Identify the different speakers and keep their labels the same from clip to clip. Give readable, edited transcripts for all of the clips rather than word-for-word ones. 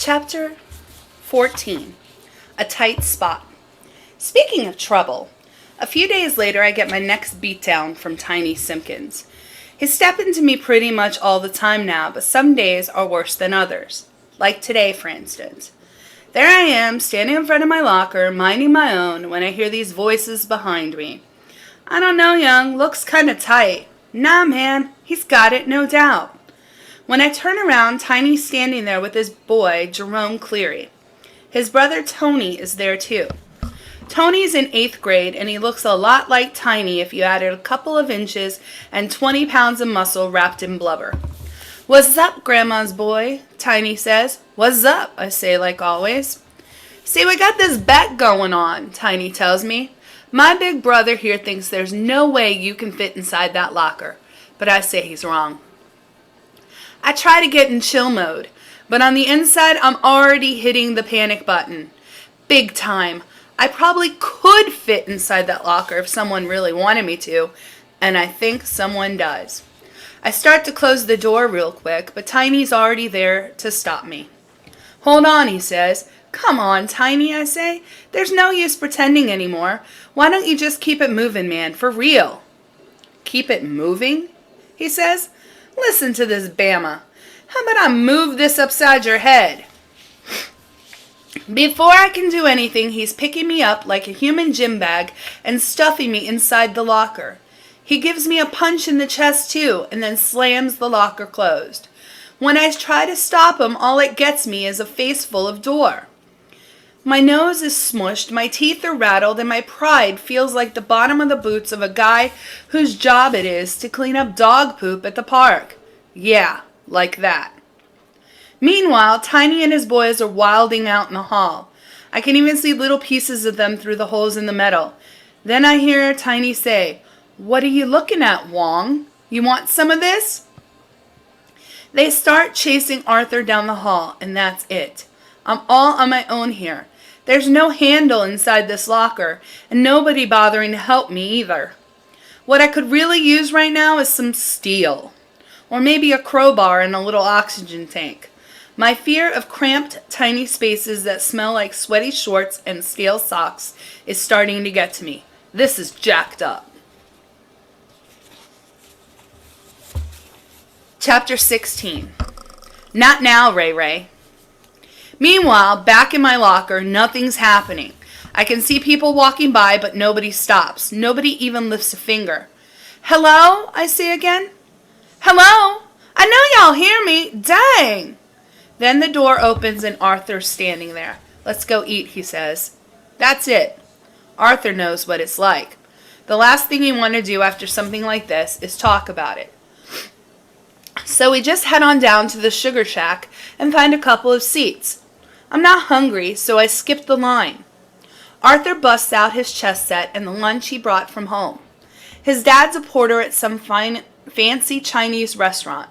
Speaker 1: Chapter 14. A Tight Spot. Speaking of trouble, a few days later I get my next beatdown from Tiny Simpkins. He's stepping to me pretty much all the time now, but some days are worse than others. Like today, for instance. There I am, standing in front of my locker, minding my own, when I hear these voices behind me. I don't know, young, looks kinda tight. Nah, man, he's got it, no doubt. When I turn around, Tiny's standing there with his boy, Jerome Cleary. His brother Tony is there too. Tony's in 8th grade, and he looks a lot like Tiny if you added a couple of inches and 20 pounds of muscle wrapped in blubber. "What's up, Grandma's boy?" Tiny says. "What's up?" I say like always. "See, we got this bet going on," Tiny tells me. "My big brother here thinks there's no way you can fit inside that locker, but I say he's wrong." I try to get in chill mode, but on the inside I'm already hitting the panic button. Big time. I probably could fit inside that locker if someone really wanted me to, and I think someone does. I start to close the door real quick, but Tiny's already there to stop me. "Hold on," he says. "Come on, Tiny," I say. "There's no use pretending anymore. Why don't you just keep it moving, man, for real?" "Keep it moving?" he says. "Listen to this Bama. How about I move this upside your head?" Before I can do anything, he's picking me up like a human gym bag and stuffing me inside the locker. He gives me a punch in the chest too, and then slams the locker closed. When I try to stop him, all it gets me is a face full of door. My nose is smushed, my teeth are rattled, and my pride feels like the bottom of the boots of a guy whose job it is to clean up dog poop at the park. Yeah, like that. Meanwhile, Tiny and his boys are wilding out in the hall. I can even see little pieces of them through the holes in the metal. Then I hear Tiny say, "What are you looking at, Wong? You want some of this?" They start chasing Arthur down the hall, and that's it. I'm all on my own here. There's no handle inside this locker, and nobody bothering to help me either. What I could really use right now is some steel. Or maybe a crowbar and a little oxygen tank. My fear of cramped, tiny spaces that smell like sweaty shorts and stale socks is starting to get to me. This is jacked up. Chapter 16. Not now, Ray Ray. Meanwhile, back in my locker, nothing's happening. I can see people walking by, but nobody stops. Nobody even lifts a finger. "Hello?" I say again. "Hello? I know y'all hear me. Dang!" Then the door opens and Arthur's standing there. "Let's go eat," he says. That's it. Arthur knows what it's like. The last thing you want to do after something like this is talk about it. So we just head on down to the sugar shack and find a couple of seats. I'm not hungry, so I skip the line. Arthur busts out his chess set and the lunch he brought from home. His dad's a porter at some fancy Chinese restaurant.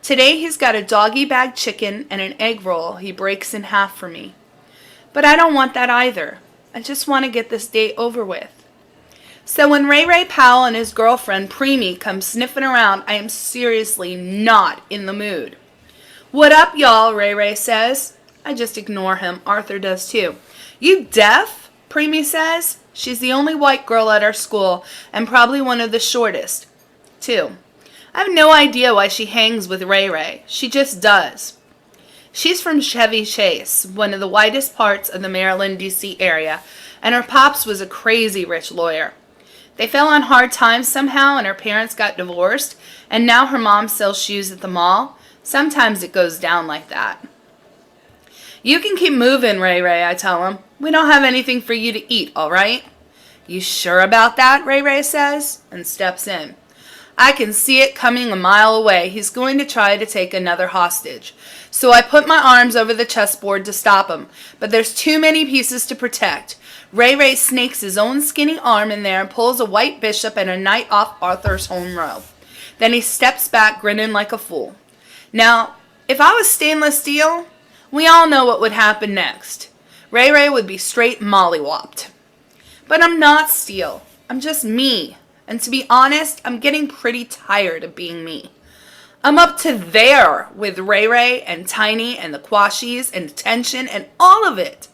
Speaker 1: Today he's got a doggy bag chicken and an egg roll he breaks in half for me. But I don't want that either. I just want to get this date over with. So when Ray Ray Powell and his girlfriend Preemie come sniffing around, I am seriously not in the mood. "What up, y'all?" Ray Ray says. I just ignore him. Arthur does too. "You deaf?" Preemie says. She's the only white girl at our school and probably one of the shortest, too. I have no idea why she hangs with Ray Ray. She just does. She's from Chevy Chase, one of the whitest parts of the Maryland, D.C. area, and her pops was a crazy rich lawyer. They fell on hard times somehow, and her parents got divorced, and now her mom sells shoes at the mall. Sometimes it goes down like that. "You can keep moving, Ray Ray," I tell him. "We don't have anything for you to eat, all right?" "You sure about that?" Ray Ray says, and steps in. I can see it coming a mile away. He's going to try to take another hostage. So I put my arms over the chessboard to stop him, but there's too many pieces to protect. Ray Ray snakes his own skinny arm in there and pulls a white bishop and a knight off Arthur's home row. Then he steps back, grinning like a fool. Now, if I was stainless steel, we all know what would happen next. Ray Ray would be straight mollywopped. But I'm not steel. I'm just me. And to be honest, I'm getting pretty tired of being me. I'm up to there with Ray Ray and Tiny and the Quashies and detention and all of it.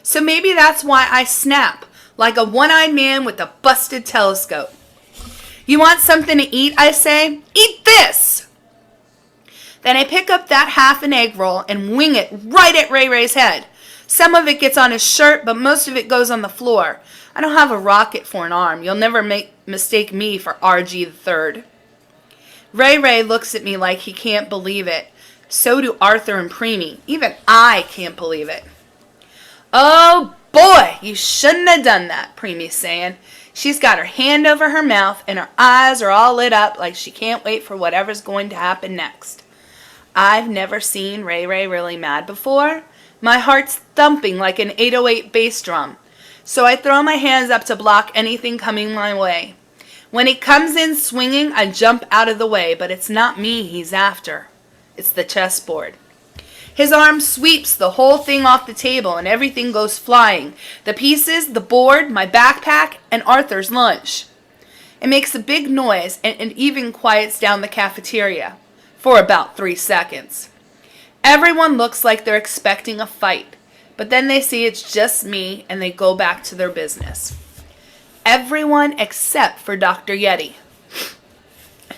Speaker 1: So maybe that's why I snap like a one-eyed man with a busted telescope. You want something to eat, I say? Eat this! Then I pick up that half an egg roll and wing it right at Ray Ray's head. Some of it gets on his shirt, but most of it goes on the floor. I don't have a rocket for an arm. You'll never mistake me for RG the Third. Ray Ray looks at me like he can't believe it. So do Arthur and Preemie. Even I can't believe it. Oh boy, you shouldn't have done that, Preemie's saying. She's got her hand over her mouth and her eyes are all lit up like she can't wait for whatever's going to happen next. I've never seen Ray Ray really mad before. My heart's thumping like an 808 bass drum. So I throw my hands up to block anything coming my way. When he comes in swinging, I jump out of the way, but it's not me he's after. It's the chessboard. His arm sweeps the whole thing off the table and everything goes flying. The pieces, the board, my backpack, and Arthur's lunch. It makes a big noise and it even quiets down the cafeteria for about 3 seconds. Everyone looks like they're expecting a fight, but then they see it's just me and they go back to their business. Everyone except for Dr. Yeti.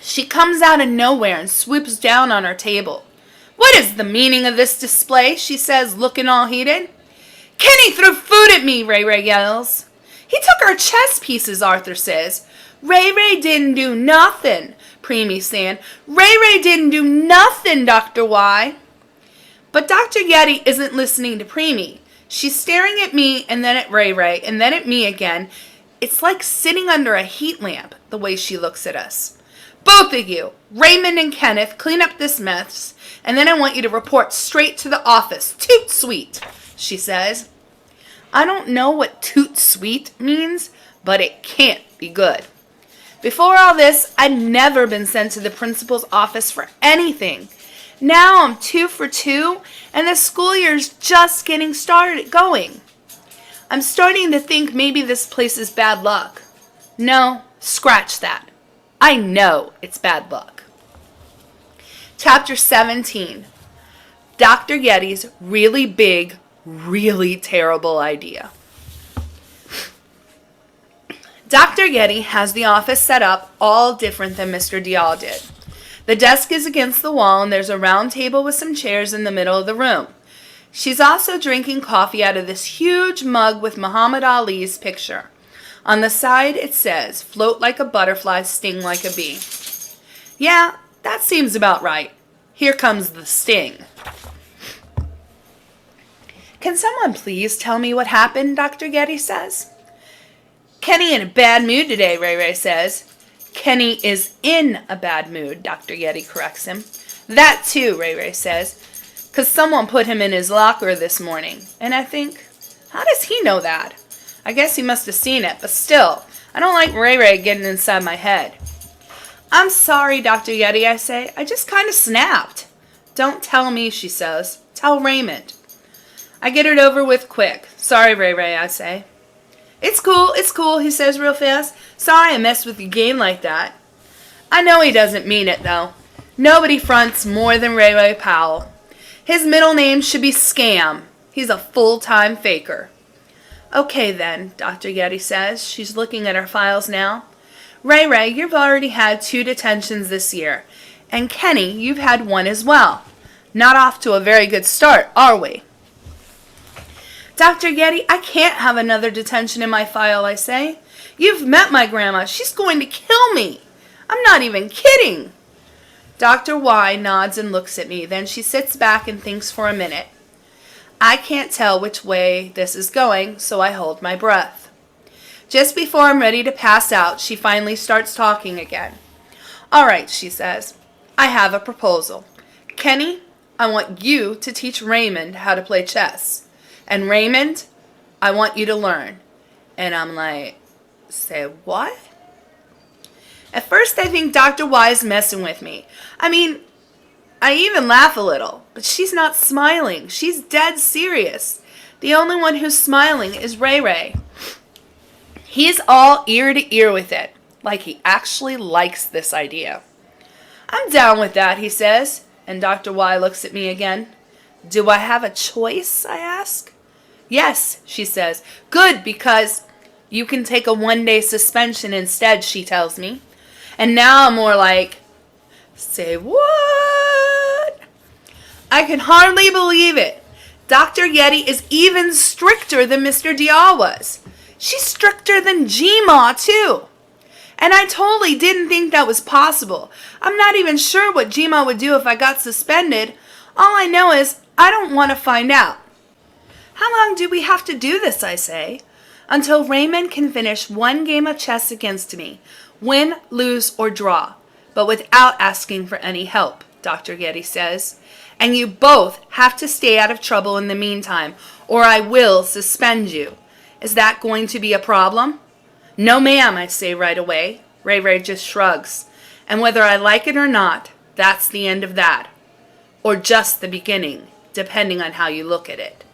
Speaker 1: She comes out of nowhere and swoops down on our table. What is the meaning of this display? She says, looking all heated. Kenny threw food at me, Ray Ray yells. He took our chess pieces, Arthur says. Ray Ray didn't do nothing, Preemie saying. Ray Ray didn't do nothing, Dr. Y. But Dr. Yeti isn't listening to Preemie. She's staring at me and then at Ray Ray and then at me again. It's like sitting under a heat lamp, the way she looks at us. Both of you, Raymond and Kenneth, clean up this mess, and then I want you to report straight to the office. Toot sweet, she says. I don't know what toot sweet means, but it can't be good. Before all this, I'd never been sent to the principal's office for anything. Now I'm 2 for 2, and the school year's just getting going. I'm starting to think maybe this place is bad luck. No, scratch that. I know it's bad luck. Chapter 17. Dr. Yeti's really big, really terrible idea. Dr. Yeti has the office set up all different than Mr. Dial did. The desk is against the wall and there's a round table with some chairs in the middle of the room. She's also drinking coffee out of this huge mug with Muhammad Ali's picture. On the side it says, float like a butterfly, sting like a bee. Yeah, that seems about right. Here comes the sting. Can someone please tell me what happened, Dr. Yeti says. Kenny in a bad mood today, Ray Ray says. Kenny is in a bad mood, Dr. Yeti corrects him. That too, Ray Ray says, 'cause someone put him in his locker this morning. And I think, how does he know that? I guess he must have seen it, but still, I don't like Ray Ray getting inside my head. I'm sorry, Dr. Yeti, I say. I just kind of snapped. Don't tell me, she says. Tell Raymond. I get it over with quick. Sorry, Ray Ray, I say. It's cool, he says real fast. Sorry I messed with your game like that. I know he doesn't mean it, though. Nobody fronts more than Ray Ray Powell. His middle name should be Scam. He's a full-time faker. Okay, then, Dr. Yeti says. She's looking at her files now. Ray Ray, you've already had 2 detentions this year. And Kenny, you've had 1 as well. Not off to a very good start, are we? Dr. Yeti, I can't have another detention in my file, I say. You've met my grandma. She's going to kill me. I'm not even kidding. Dr. Y nods and looks at me. Then she sits back and thinks for a minute. I can't tell which way this is going, so I hold my breath. Just before I'm ready to pass out, she finally starts talking again. All right, she says. I have a proposal. Kenny, I want you to teach Raymond how to play chess. And Raymond, I want you to learn. And I'm like, say what? At first I think Dr. Y is messing with me. I even laugh a little, but she's not smiling. She's dead serious. The only one who's smiling is Ray Ray. He's all ear to ear with it, like he actually likes this idea. I'm down with that, he says, and Dr. Y looks at me again. Do I have a choice, I ask. Yes, she says. Good, because you can take a 1-day suspension instead, she tells me. And now I'm more like, say what? I can hardly believe it. Dr. Yeti is even stricter than Mr. Dial was. She's stricter than Gma, too. And I totally didn't think that was possible. I'm not even sure what Gma would do if I got suspended. All I know is I don't want to find out. How long do we have to do this, I say? Until Raymond can finish 1 game of chess against me. Win, lose, or draw. But without asking for any help, Dr. Yeti says. And you both have to stay out of trouble in the meantime, or I will suspend you. Is that going to be a problem? No, ma'am, I say right away. Ray Ray just shrugs. And whether I like it or not, that's the end of that. Or just the beginning, depending on how you look at it.